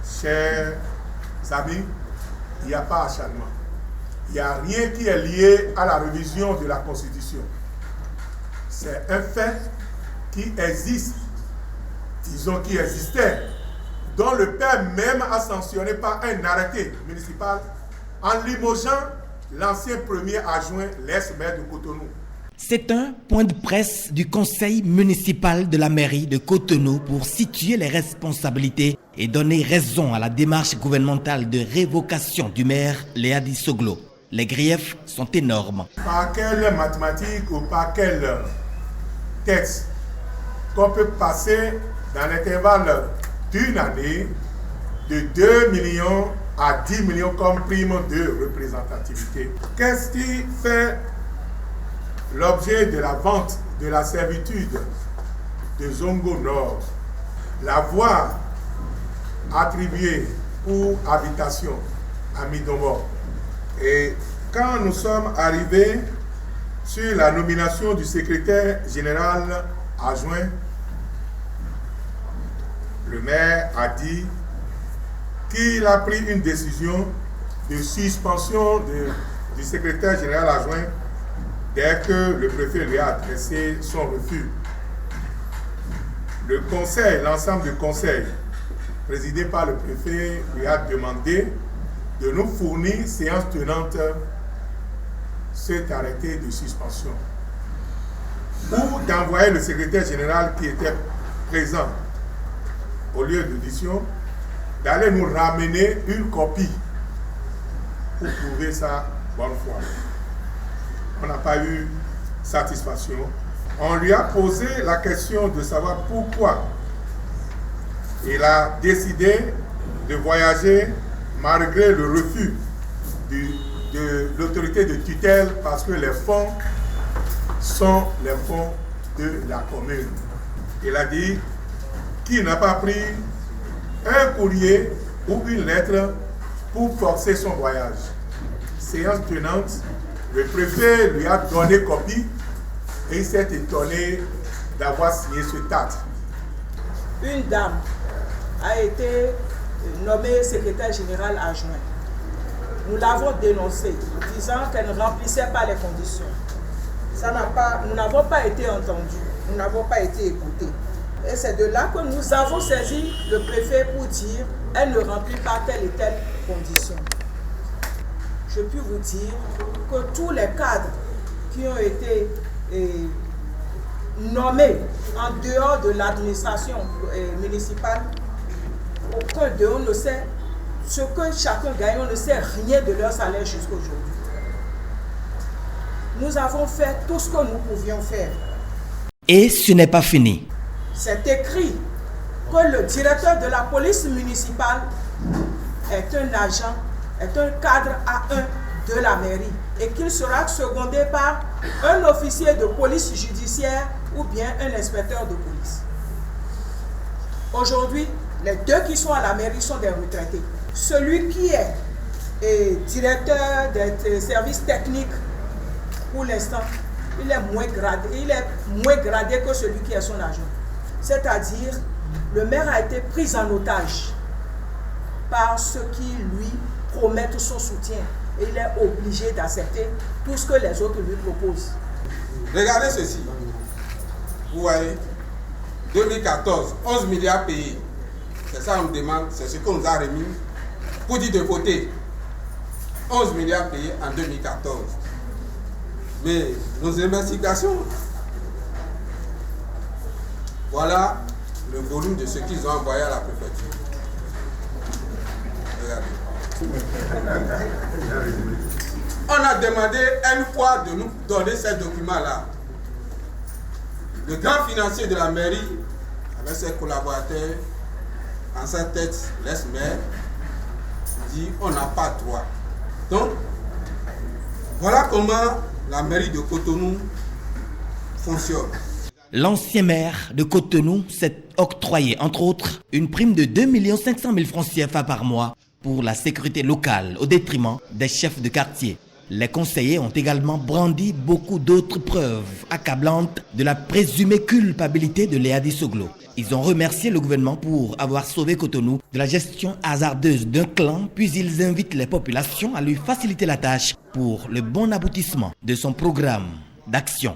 Chers amis, il n'y a pas acharnement. Il n'y a rien qui est lié à la révision de la Constitution. C'est un fait qui existe, disons qui existait, dont le père même a sanctionné par un arrêté municipal en limogeant l'ancien premier adjoint, l'ex-maire de Cotonou. C'est un point de presse du conseil municipal de la mairie de Cotonou pour situer les responsabilités et donner raison à la démarche gouvernementale de révocation du maire Léadi Soglo. Les griefs sont énormes. Par quelle mathématique ou par quel texte qu'on peut passer dans l'intervalle d'une année de 2 millions à 10 millions comme prime de représentativité? Qu'est-ce qui fait l'objet de la vente de la servitude de Zongo Nord? La voie attribuée pour habitation à Midombo. Et quand nous sommes arrivés sur la nomination du secrétaire général adjoint, le maire a dit qu'il a pris une décision de suspension du secrétaire général adjoint dès que le préfet lui a adressé son refus. Le conseil, l'ensemble du conseil, présidé par le préfet, lui a demandé de nous fournir, séance tenante, cet arrêté de suspension ou d'envoyer le secrétaire général qui était présent au lieu d'audition, d'aller nous ramener une copie pour prouver sa bonne foi. On n'a pas eu satisfaction. On lui a posé la question de savoir pourquoi il a décidé de voyager malgré le refus de l'autorité de tutelle parce que les fonds sont les fonds de la commune. Il a dit qu'il n'a pas pris un courrier ou une lettre pour forcer son voyage. Séance tenante, le préfet lui a donné copie et il s'est étonné d'avoir signé ce acte. Une dame a été nommée secrétaire générale adjoint. Nous l'avons dénoncée, disant qu'elle ne remplissait pas les conditions. Nous n'avons pas été entendus, nous n'avons pas été écoutés. Et c'est de là que nous avons saisi le préfet pour dire qu'elle ne remplit pas telle et telle condition. Je puis vous dire que tous les cadres qui ont été nommés en dehors de l'administration municipale, aucun d'eux ne sait ce que chacun gagne, on ne sait rien de leur salaire jusqu'à aujourd'hui. Nous avons fait tout ce que nous pouvions faire. Et ce n'est pas fini. C'est écrit que le directeur de la police municipale est un agent, est un cadre A1 de la mairie et qu'il sera secondé par un officier de police judiciaire ou bien un inspecteur de police. Aujourd'hui, les deux qui sont à la mairie sont des retraités. Celui qui est directeur des services techniques, pour l'instant, il est moins gradé que celui qui est son agent. C'est-à-dire, le maire a été pris en otage par ceux qui lui promettent son soutien. Et il est obligé d'accepter tout ce que les autres lui proposent. Regardez ceci. Vous voyez, 2014, 11 milliards payés. C'est ça qu'on nous demande, c'est ce qu'on nous a remis pour dire de voter. 11 milliards payés en 2014. Mais nos investigations, voilà le volume de ce qu'ils ont envoyé à la préfecture. Regardez. On a demandé une fois de nous donner ces documents-là. Le grand financier de la mairie, avec ses collaborateurs, en sa tête, l'ex-maire, dit on n'a pas droit. Donc, voilà comment la mairie de Cotonou fonctionne. L'ancien maire de Cotonou s'est octroyé, entre autres, une prime de 2 500 000 francs CFA par mois pour la sécurité locale au détriment des chefs de quartier. Les conseillers ont également brandi beaucoup d'autres preuves accablantes de la présumée culpabilité de Léa Dissoglo. Ils ont remercié le gouvernement pour avoir sauvé Cotonou de la gestion hasardeuse d'un clan, puis ils invitent les populations à lui faciliter la tâche pour le bon aboutissement de son programme d'action.